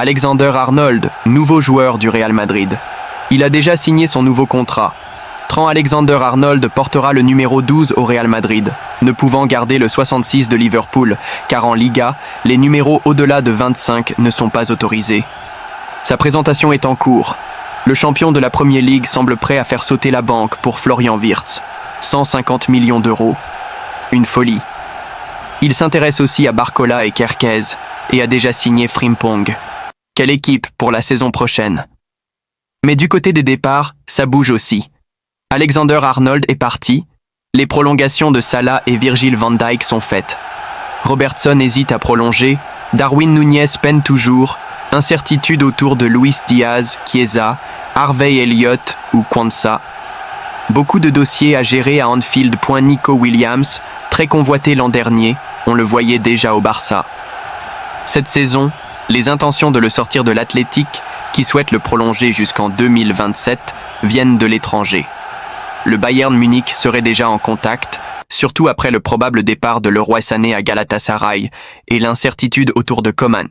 Alexander-Arnold, nouveau joueur du Real Madrid. Il a déjà signé son nouveau contrat. Trent Alexander-Arnold portera le numéro 12 au Real Madrid, ne pouvant garder le 66 de Liverpool, car en Liga, les numéros au-delà de 25 ne sont pas autorisés. Sa présentation est en cours. Le champion de la Premier League semble prêt à faire sauter la banque pour Florian Wirtz. 150 millions d'euros. Une folie. Il s'intéresse aussi à Barcola et Kerkez, et a déjà signé Frimpong. Quelle équipe pour la saison prochaine. Mais du côté des départs, ça bouge aussi. Alexander-Arnold est parti, les prolongations de Salah et Virgil van Dijk sont faites. Robertson hésite à prolonger, Darwin Núñez peine toujours, incertitude autour de Luis Diaz, Chiesa, Harvey Elliott ou Quansah. Beaucoup de dossiers à gérer à Anfield. Nico Williams, très convoité l'an dernier, on le voyait déjà au Barça. Cette saison, les intentions de le sortir de l'Athletic, qui souhaite le prolonger jusqu'en 2027, viennent de l'étranger. Le Bayern Munich serait déjà en contact, surtout après le probable départ de Leroy Sané à Galatasaray et l'incertitude autour de Coman.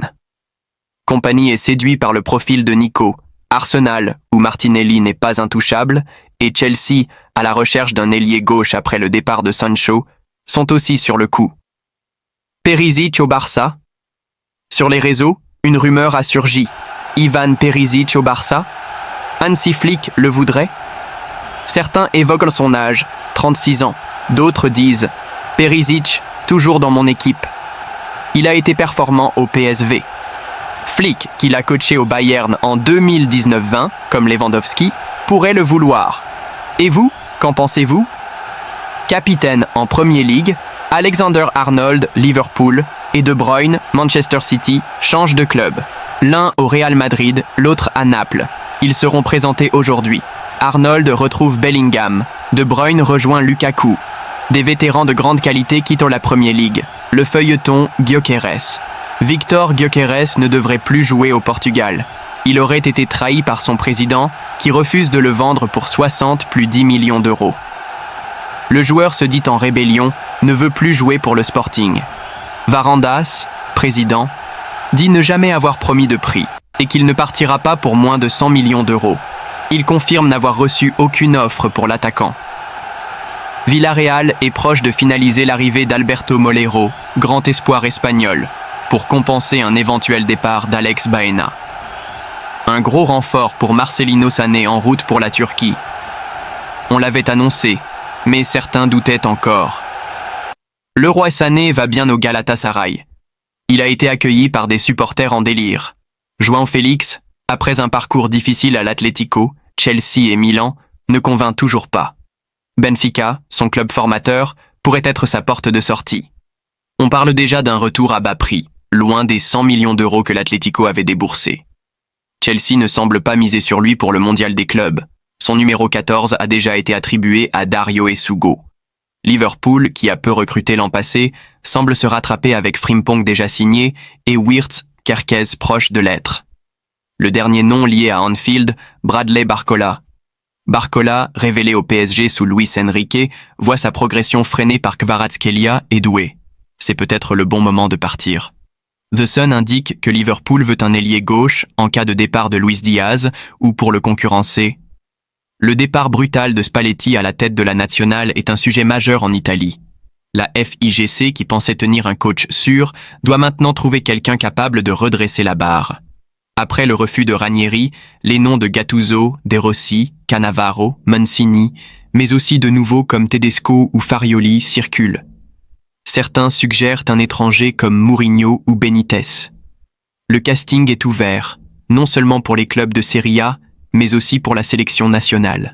Kompany est séduit par le profil de Nico, Arsenal, où Martinelli n'est pas intouchable, et Chelsea, à la recherche d'un ailier gauche après le départ de Sancho, sont aussi sur le coup. Perisic au Barça. Sur les réseaux, une rumeur a surgi. Ivan Perisic au Barça. Hansi Flick le voudrait. Certains évoquent son âge, 36 ans. D'autres disent « Perisic, toujours dans mon équipe ». Il a été performant au PSV. Flick, qui l'a coaché au Bayern en 2019-20, comme Lewandowski, pourrait le vouloir. Et vous, qu'en pensez-vous? Capitaine en Premier League, Alexander-Arnold, Liverpool, et De Bruyne, Manchester City, changent de club. L'un au Real Madrid, l'autre à Naples. Ils seront présentés aujourd'hui. Arnold retrouve Bellingham. De Bruyne rejoint Lukaku. Des vétérans de grande qualité quittent la Premier League. Le feuilleton Gyökeres. Victor Gyökeres ne devrait plus jouer au Portugal. Il aurait été trahi par son président, qui refuse de le vendre pour 60 plus 10 millions d'euros. Le joueur se dit en rébellion, ne veut plus jouer pour le Sporting. Varandas, président, dit ne jamais avoir promis de prix et qu'il ne partira pas pour moins de 100 millions d'euros. Il confirme n'avoir reçu aucune offre pour l'attaquant. Villarreal est proche de finaliser l'arrivée d'Alberto Molero, grand espoir espagnol, pour compenser un éventuel départ d'Alex Baena. Un gros renfort pour Marcelino Sané en route pour la Turquie. On l'avait annoncé, mais certains doutaient encore. Leroy Sané va bien au Galatasaray. Il a été accueilli par des supporters en délire. João Félix, après un parcours difficile à l'Atlético, Chelsea et Milan, ne convainc toujours pas. Benfica, son club formateur, pourrait être sa porte de sortie. On parle déjà d'un retour à bas prix, loin des 100 millions d'euros que l'Atlético avait déboursés. Chelsea ne semble pas miser sur lui pour le mondial des clubs. Son numéro 14 a déjà été attribué à Dario Essugo. Liverpool, qui a peu recruté l'an passé, semble se rattraper avec Frimpong déjà signé et Wirtz, Kerkez proche de l'être. Le dernier nom lié à Anfield, Bradley Barcola. Barcola, révélé au PSG sous Luis Enrique, voit sa progression freinée par Kvaratskhelia et Doué. C'est peut-être le bon moment de partir. The Sun indique que Liverpool veut un ailier gauche en cas de départ de Luis Diaz ou pour le concurrencer. Le départ brutal de Spalletti à la tête de la nationale est un sujet majeur en Italie. La FIGC, qui pensait tenir un coach sûr, doit maintenant trouver quelqu'un capable de redresser la barre. Après le refus de Ranieri, les noms de Gattuso, De Rossi, Cannavaro, Mancini, mais aussi de nouveaux comme Tedesco ou Farioli circulent. Certains suggèrent un étranger comme Mourinho ou Benitez. Le casting est ouvert, non seulement pour les clubs de Serie A, mais aussi pour la sélection nationale.